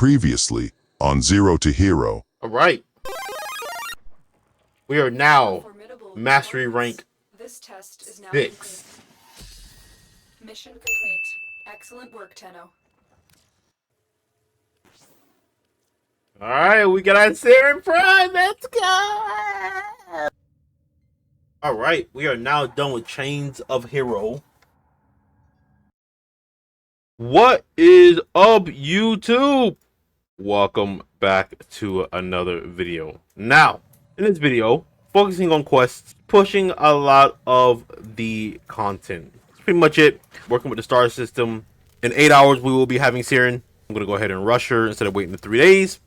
Previously on Zero to Hero. All right. We are now mastery rank This test is now 6. complete. Mission complete. Excellent work, Tenno. All right, we got our Siren Prime. Let's go. All right, we are now done with Chains of Hero. What is up, YouTube? Welcome back to another video. Now, in this video, focusing on quests, pushing a lot of the content. That's pretty much it. Working with the star system. In 8 hours, we will be having Siren. I'm going to go ahead and rush her instead of waiting 3 days.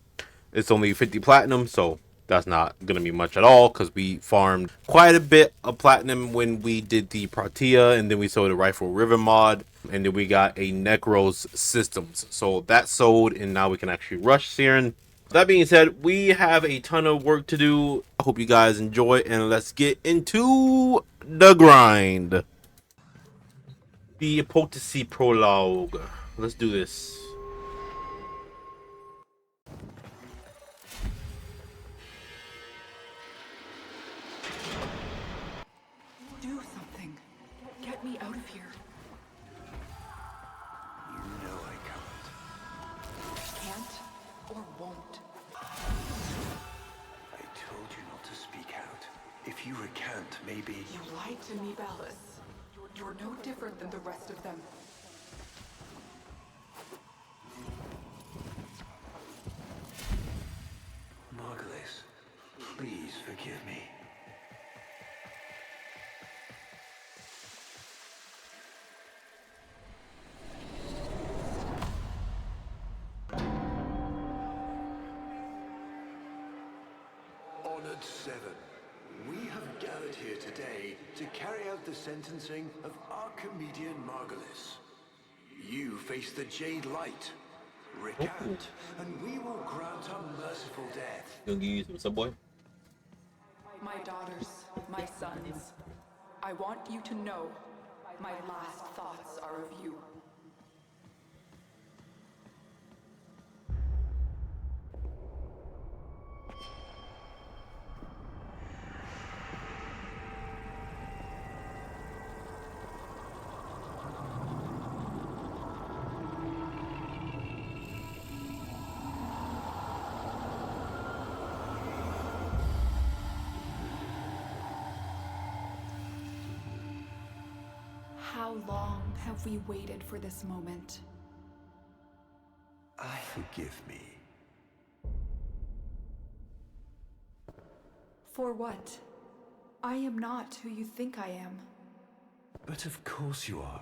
It's only 50 platinum, so that's not going to be much at all because we farmed quite a bit of platinum when we did the Protea, and then we sold the Rifle River mod, and then we got a Necros systems. So that sold, and now we can actually rush Siren. That being said, we have a ton of work to do. I hope you guys enjoy, and let's get into the grind. The Potency Prologue. Let's do this. Do something. Get me out of here. You know I can't. Can't or won't. I told you not to speak out. If you recant, maybe... You lied to me, Ballas. You're no different than the rest of them. Margulis, please forgive me. Honored Seven, we have gathered here today to carry out the sentencing of our comedian Margulis. You face the Jade Light. Recant, and we will grant a merciful death. Gonna give you some Subway? My daughters, my sons. I want you to know my last thoughts are of you. How long have we waited for this moment? Forgive me. For what? I am not who you think I am. But of course you are.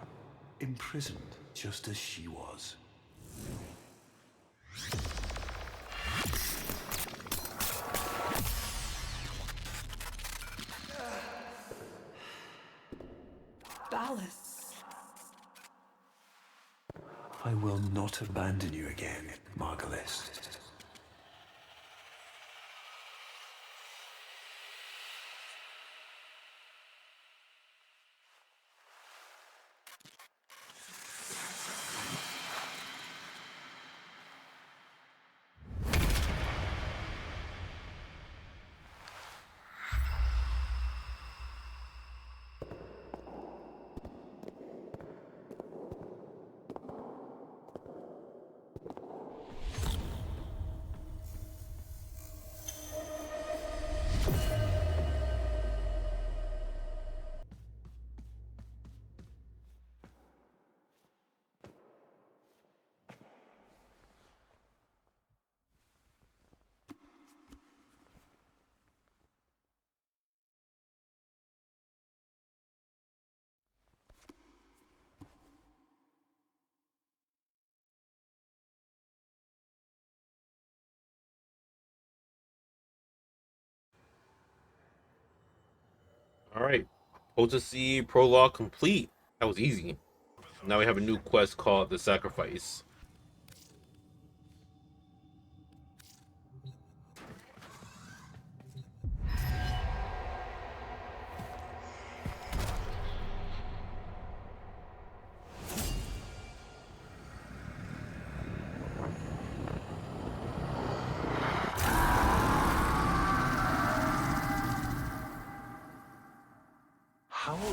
Imprisoned, just as she was. Ballas. I will not abandon you again, Margulis. All right. Potency Prologue complete. That was easy. Now we have a new quest called The Sacrifice.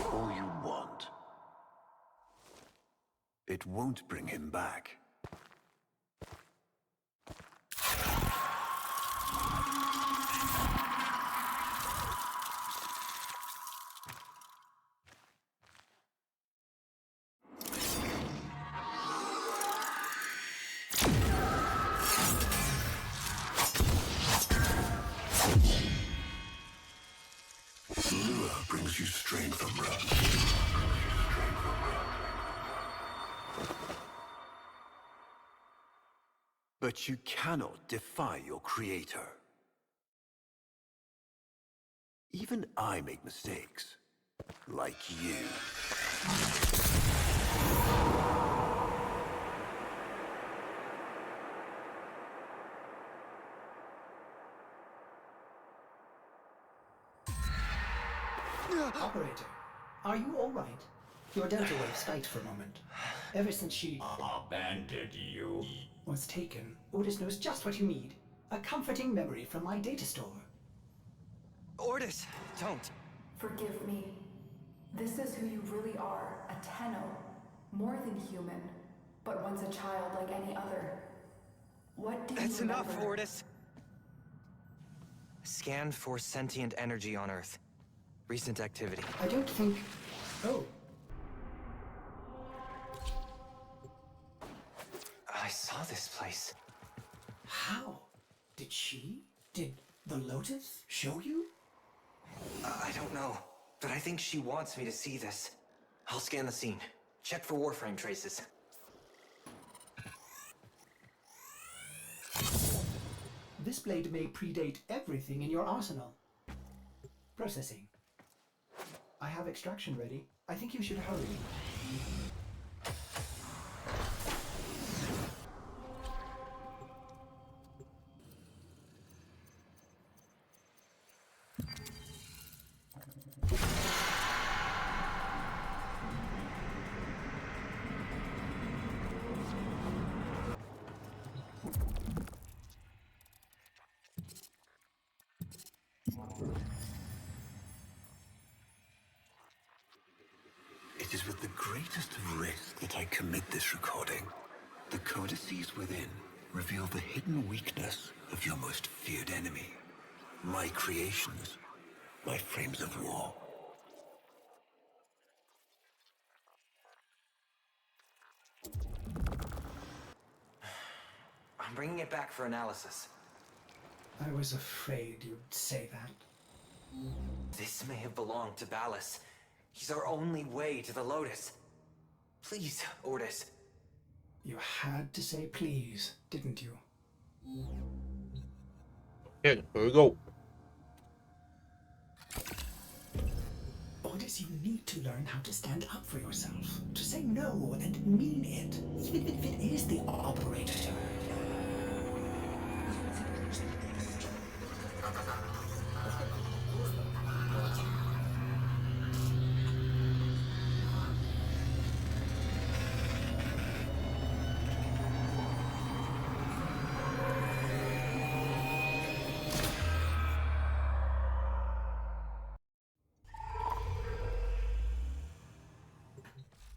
all you want. It won't bring him back. Lure brings you strength, Umbra. But you cannot defy your creator. Even I make mistakes, like you. Operator, are you all right? Your delta wave spiked for a moment. Ever since she Abandoned you. was taken, Otis knows just what you need. A comforting memory from my data store. Ortis, don't. Forgive me. This is who you really are, a Tenno. More than human, but once a child like any other. What do you That's remember? enough, Ortis. Scan for sentient energy on Earth. Recent activity. I don't think... Oh, I saw this place. how? Did she? Did the Lotus show you? I don't know, but I think she wants me to see this. I'll scan the scene. Check for Warframe traces. This blade may predate everything in your arsenal. Processing. I have extraction ready. I think you should hurry. It is with the greatest of risk that I commit this recording. The codices within reveal the hidden weakness of your most feared enemy. My creations, my frames of war. I'm bringing it back for analysis. I was afraid you'd say that. This may have belonged to Ballas. He's our only way to the Lotus. Please, Ortis. You had to say please, didn't you? Okay, here we go. Otis, you need to learn how to stand up for yourself. To say no and mean it, even if it is the operator.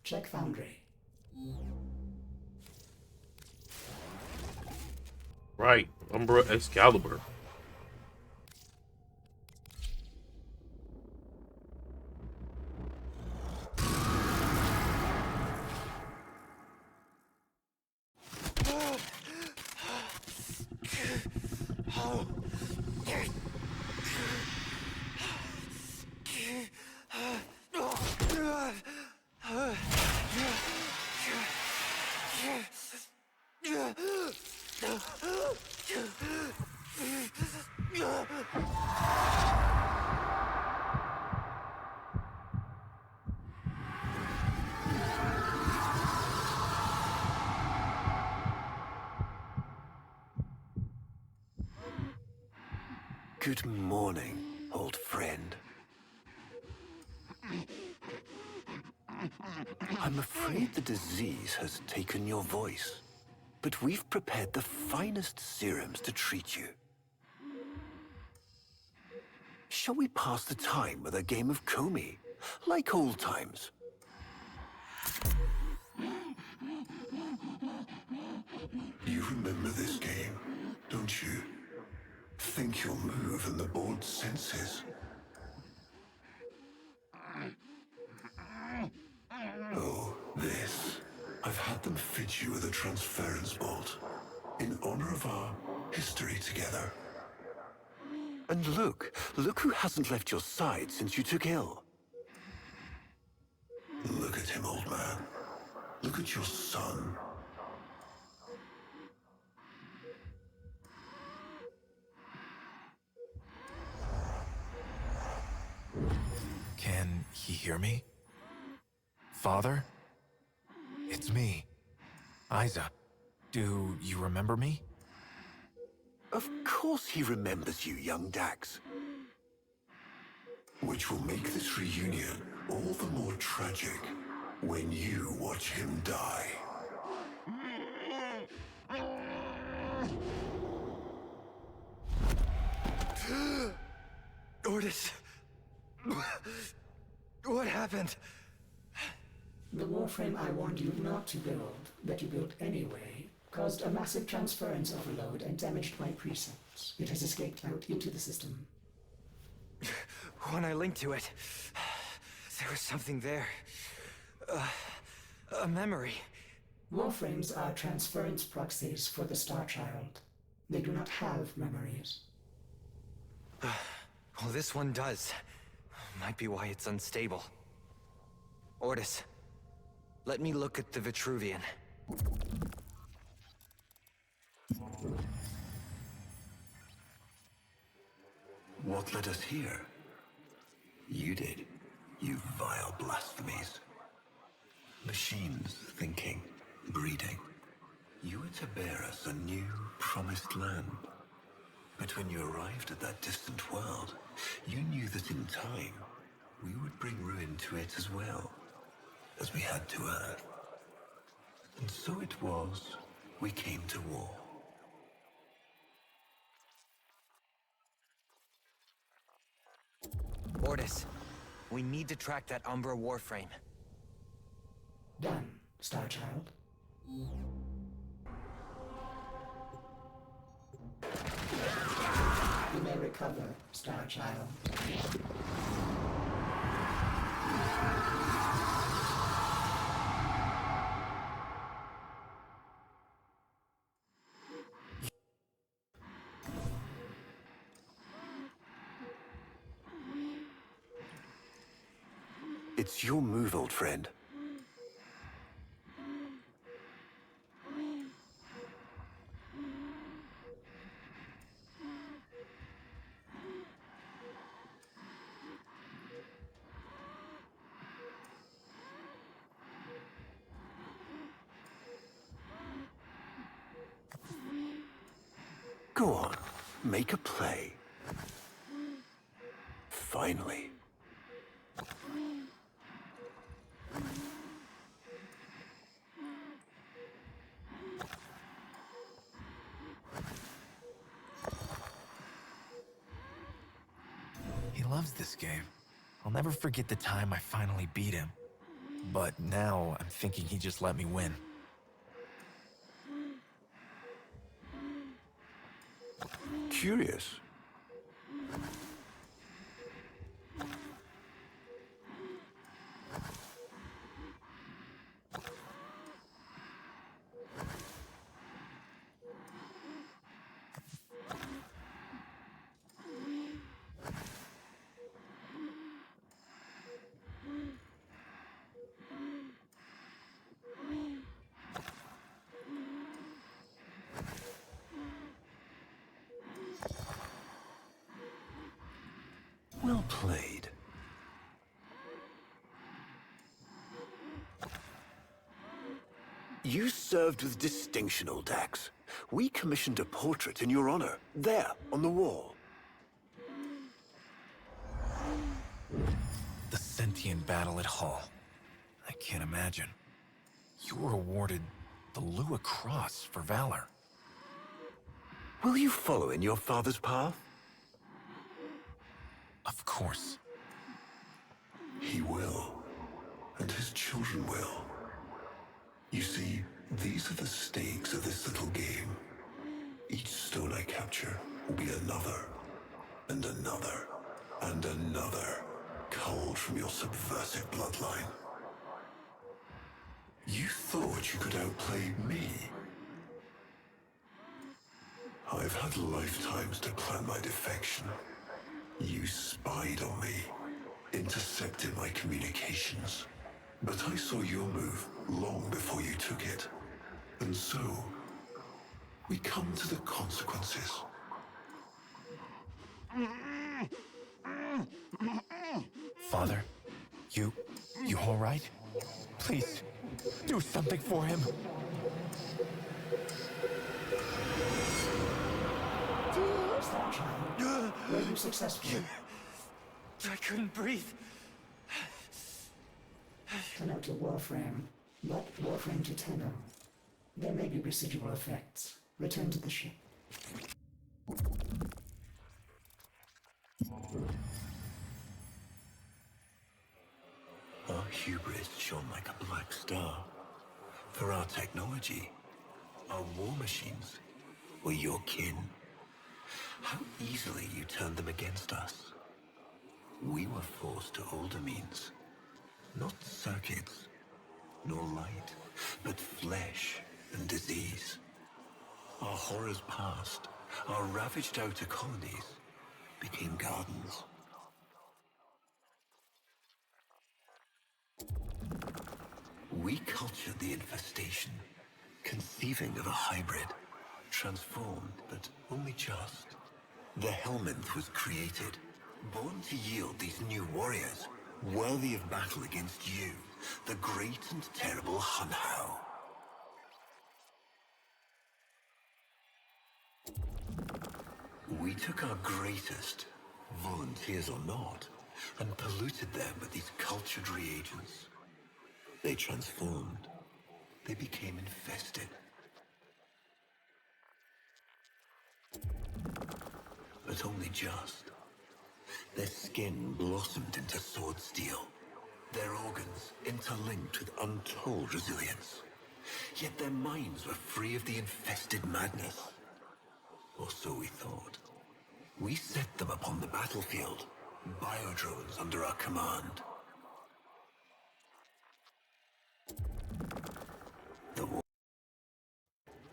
Check Foundry. Right, Umbra Excalibur. Good morning, old friend. I'm afraid the disease has taken your voice, but we've prepared the finest serums to treat you. Shall we pass the time with a game of Komi? like old times. You remember this game, don't you? Think you'll move and the board senses. Oh, this. I've had them fit you with a transference bolt in honor of our history together. And look who hasn't left your side since you took ill. Look at him, old man. Look at your son. Can he hear me? Father? It's me, Isa. Do you remember me? Of course he remembers you, young Dax. Which will make this reunion all the more tragic when you watch him die. Ordis! What happened? The Warframe I warned you not to build, that you built anyway, caused a massive transference overload and damaged my precepts. It has escaped out into the system. When I linked to it, there was something there. A memory. Warframes are transference proxies for the Star Child. They do not have memories. Well, this one does. Might be why it's unstable. Ordis, let me look at the Vitruvian. What led us here? You did, you vile blasphemies. Machines thinking, breeding. You were to bear us a new, promised land. But when you arrived at that distant world, you knew that in time, we would bring ruin to it as well, as we had to Earth. And so it was, we came to war. Ordis, we need to track that Umbra Warframe. Done, Star Child. You may recover, Star Child. It's your move, old friend. Go on, make a play. Finally. He loves this game. I'll never forget the time I finally beat him. But now I'm thinking he just let me win. Curious. Well played. You served with distinction, old Dax. We commissioned a portrait in your honor, there, on the wall. The sentient battle at Hull. I can't imagine. You were awarded the Lua Cross for valor. Will you follow in your father's path? Of course. He will, and his children will. You see, these are the stakes of this little game. Each stone I capture will be another, and another, and another, culled from your subversive bloodline. You thought you could outplay me? I've had lifetimes to plan my defection. You spied on me, intercepted my communications. But I saw your move long before you took it. And so, we come to the consequences. Father, you all right? Please, do something for him. Star Child, were you successful? I couldn't breathe. Turn out to Warframe, not Warframe to Tenno. There may be residual effects. Return to the ship. Our hubris shone like a black star. For our technology, our war machines were your kin. How easily you turned them against us. We were forced to older means. Not circuits, nor light, but flesh and disease. Our horrors passed. Our ravaged outer colonies became gardens. We cultured the infestation, conceiving of a hybrid, transformed, but only just. The Helminth was created, born to yield these new warriors, worthy of battle against you, the great and terrible Hunhow. We took our greatest, volunteers or not, and polluted them with these cultured reagents. They transformed. They became infested. But only just. Their skin blossomed into sword steel. Their organs interlinked with untold resilience. Yet their minds were free of the infested madness. Or so we thought. We set them upon the battlefield, biodrones under our command. The war.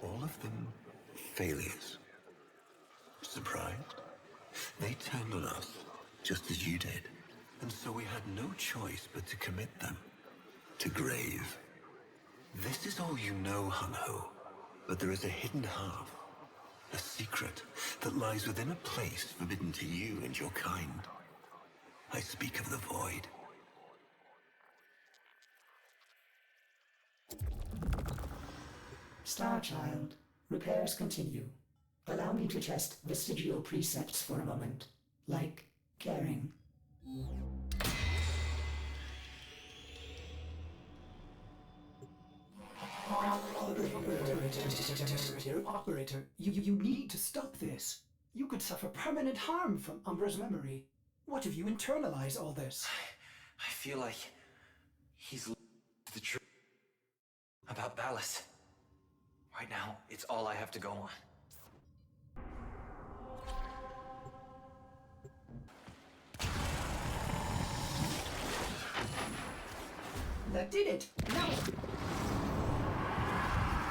All of them failures. Surprised? They turned on us, just as you did. And so we had no choice but to commit them to grave. This is all you know, Hunho. But there is a hidden half. A secret that lies within a place forbidden to you and your kind. I speak of the void. Star Child, repairs continue. Allow me to test vestigial precepts for a moment, like caring. Operator, you need to stop this. You could suffer permanent harm from Umbra's memory. What if you internalize all this? I feel like he's the truth about Ballas. Right now, it's all I have to go on. That did it. Now.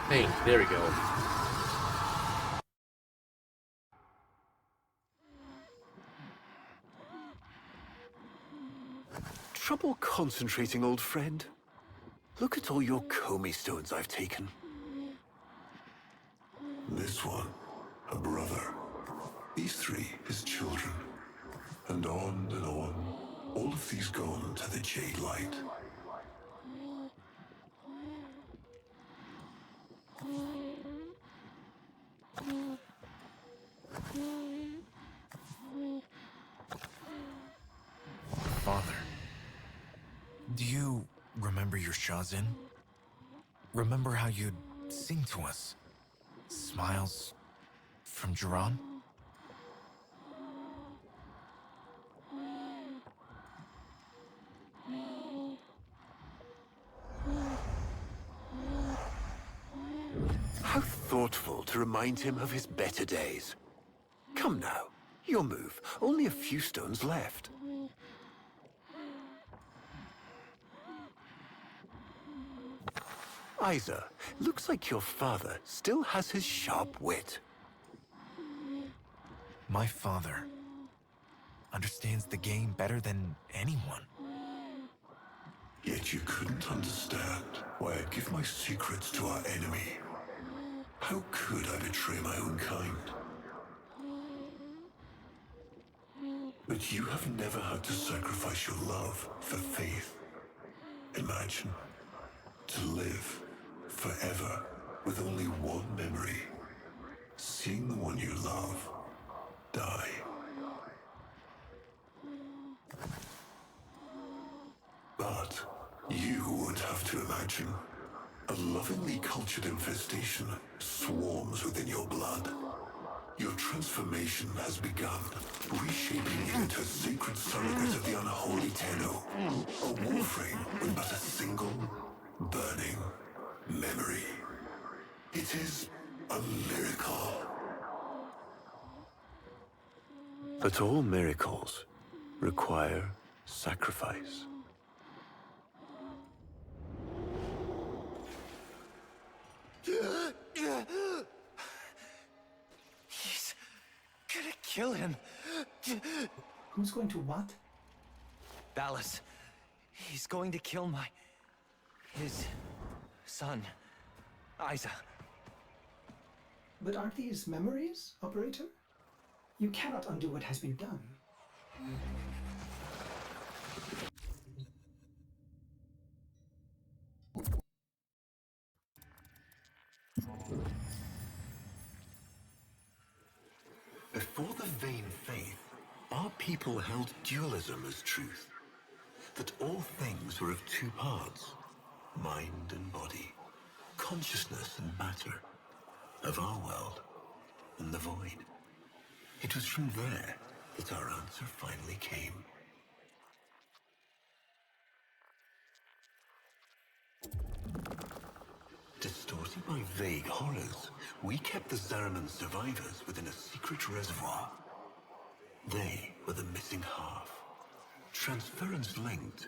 Hey, there we go. Trouble concentrating, old friend? Look at all your Comey stones I've taken. This one, a brother. These three, his children. And on, all of these gone to the Jade Light. Father, do you remember your Shazin? Remember how you'd sing to us? Smiles from Jiran? thoughtful to remind him of his better days. Come now, your move. Only a few stones left. Isa, looks like your father still has his sharp wit. My father understands the game better than anyone. Yet you couldn't understand why I give my secrets to our enemy. How could I betray my own kind? But you have never had to sacrifice your love for faith. Imagine to live forever with only one memory. Seeing the one you love die. But you would have to imagine a lovingly cultured infestation swarms within your blood. Your transformation has begun, reshaping you into a sacred surrogate of the unholy Tenno. A Warframe with but a single, burning memory. It is a miracle. But all miracles require sacrifice. He's gonna kill him. Who's going to what? Ballas. He's going to kill his son, Isa. But aren't these memories, Operator? You cannot undo what has been done. Before the vain faith, our people held dualism as truth. That all things were of two parts, mind and body, consciousness and matter, of our world and the void. It was from there that our answer finally came. Distorted by vague horrors, we kept the Zariman survivors within a secret reservoir. They were the missing half. Transference linked.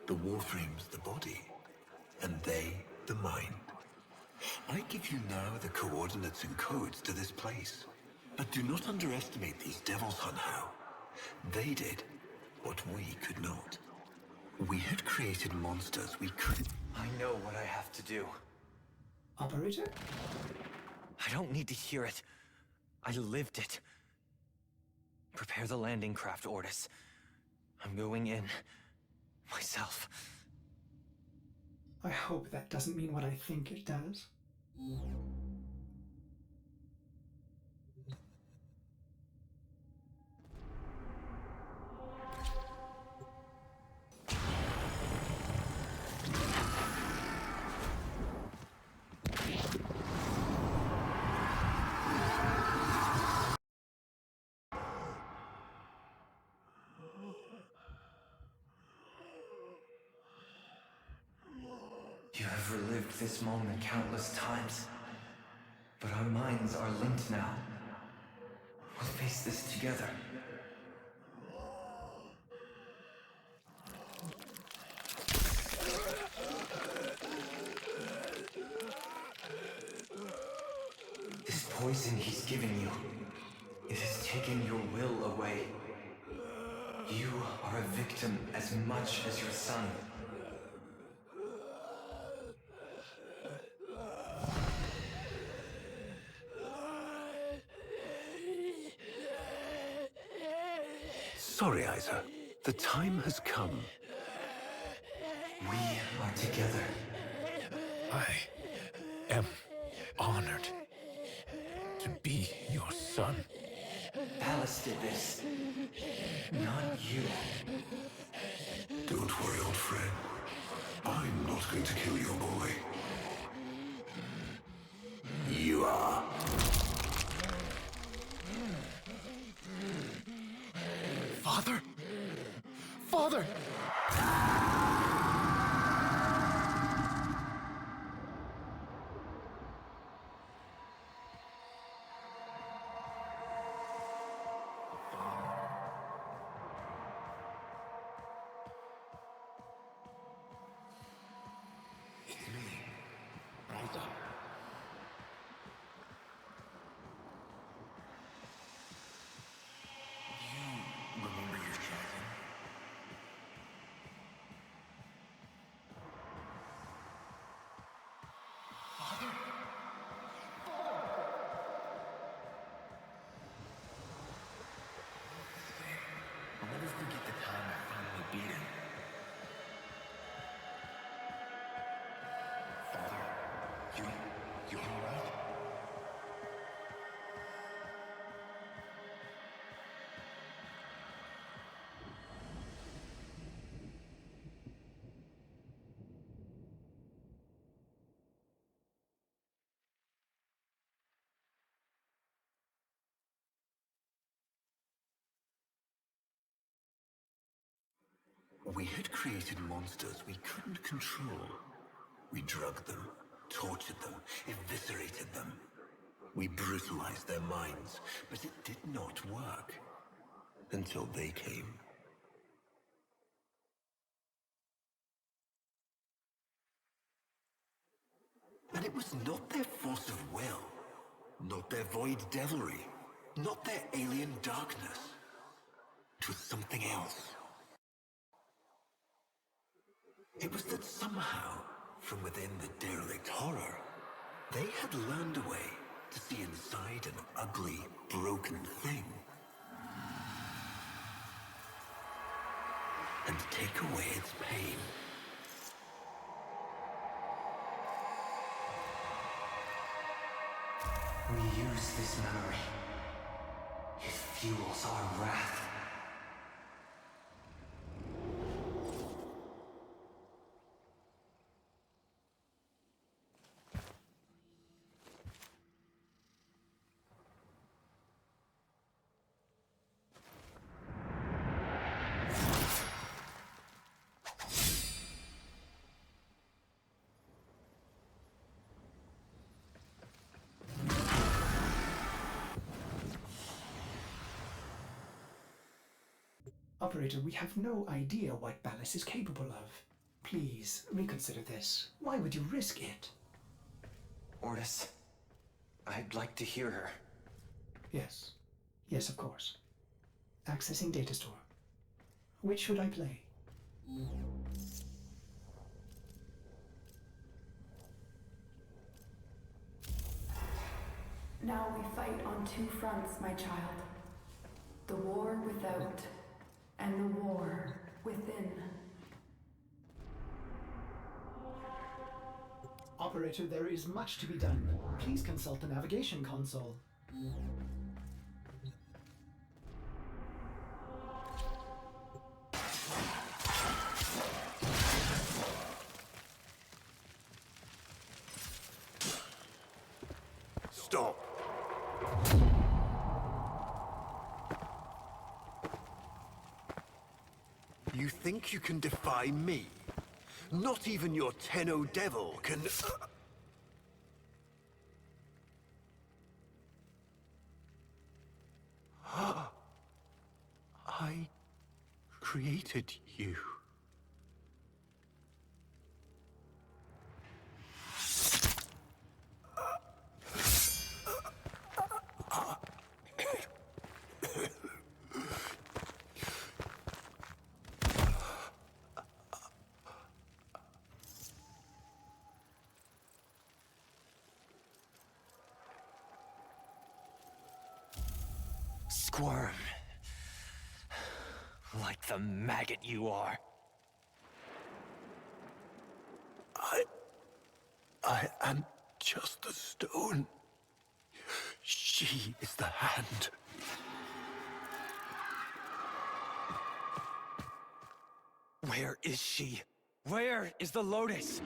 The Warframe's the body, and they the mind. I give you now the coordinates and codes to this place. But do not underestimate these devils, Hunhow. They did what we could not. We had created monsters we couldn't. I know what I have to do. Operator? I don't need to hear it. I lived it. Prepare the landing craft, Ordis. I'm going in. Myself. I hope that doesn't mean what I think it does. You have relived this moment countless times. But our minds are linked now. We'll face this together. This poison he's given you, it has taken your will away. You are a victim as much as your son. Sorry, Isa. The time has come. We are together. I am honored to be your son. Ballas did this, not you. Don't worry, old friend. I'm not going to kill your boy. You are. Father? Father! You all right? We had created monsters we couldn't control. We drugged them, tortured them, eviscerated them. We brutalized their minds, but it did not work. Until they came. And it was not their force of will, not their void devilry, not their alien darkness. It was something else. It was that somehow, from within the derelict horror, they had learned a way to see inside an ugly, broken thing. And take away its pain. We use this memory. It fuels our wrath. Operator, we have no idea what Ballas is capable of. Please, reconsider this. Why would you risk it? Ordis, I'd like to hear her. Yes. Yes, of course. Accessing data store. Which should I play? Now we fight on two fronts, my child. The war without, and the war within. Operator, there is much to be done. Please consult the navigation console. Stop. You think you can defy me? Not even your Tenno Devil can... I created you. Squirm. Like the maggot you are. I am just the stone. She is the hand. Where is she? Where is the Lotus?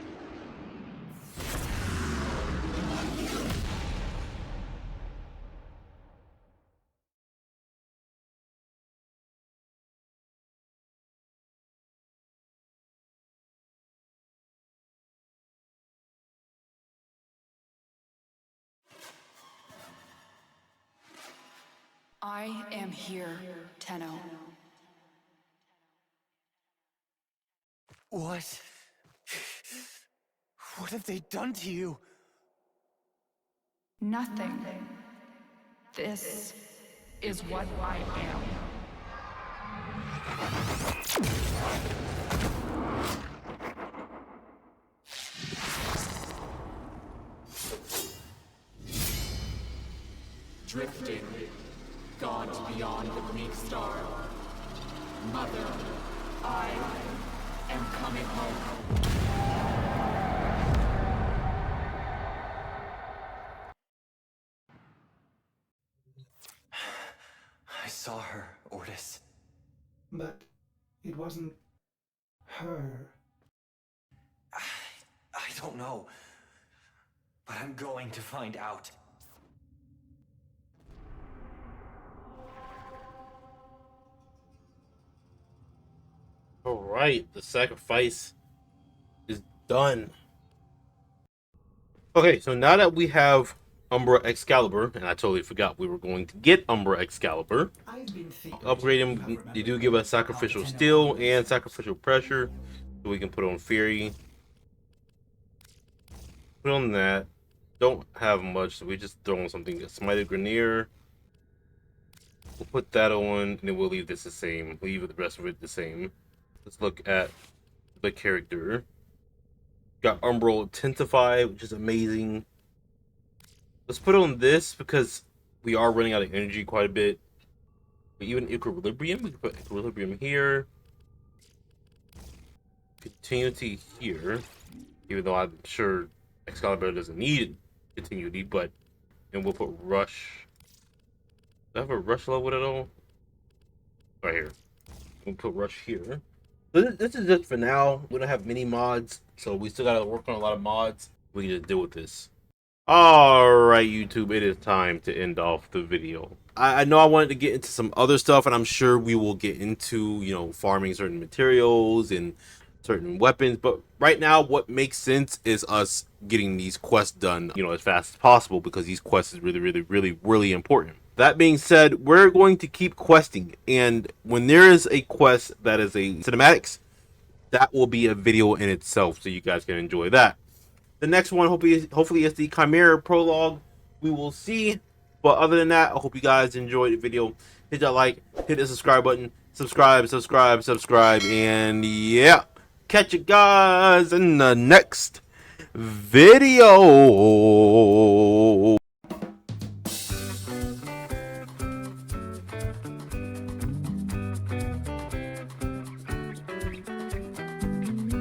I am here, Tenno. What? What have they done to you? Nothing. This is what I am. Drifting, gone to beyond the Greek star. Mother, I am coming home. but it wasn't her. I don't know. But I'm going to find out. All right, the sacrifice is done. Okay, so now that we have Umbra Excalibur, and I totally forgot we were going to get Umbra Excalibur. Upgrade him. They do give us sacrificial steel and sacrificial pressure, so we can put on Fury. Put on that. Don't have much, so we just throw on something. A Smited Grenier. We'll put that on, and then we'll leave this the same. Leave the rest of it the same. Let's look at the character. Got Umbral Intensify, which is amazing. Let's put on this because we are running out of energy quite a bit. But even Equilibrium, we can put Equilibrium here. Continuity here. Even though I'm sure Excalibur doesn't need continuity, but and we'll put Rush. Do I have a Rush level at all? Right here. We'll put Rush here. This is just for now. We don't have many mods, so we still gotta work on a lot of mods. We can just deal with this. Alright, YouTube, it is time to end off the video. I know I wanted to get into some other stuff, and I'm sure we will get into, you know, farming certain materials and certain weapons, but right now what makes sense is us getting these quests done, you know, as fast as possible, because these quests is really important. That being said, we're going to keep questing, and when there is a quest that is a cinematics, that will be a video in itself, so you guys can enjoy that. The next one hopefully is the Chimera prologue. We will see. But other than that, I hope you guys enjoyed the video. Hit that like, hit the subscribe button, subscribe, and yeah. Catch you guys in the next video.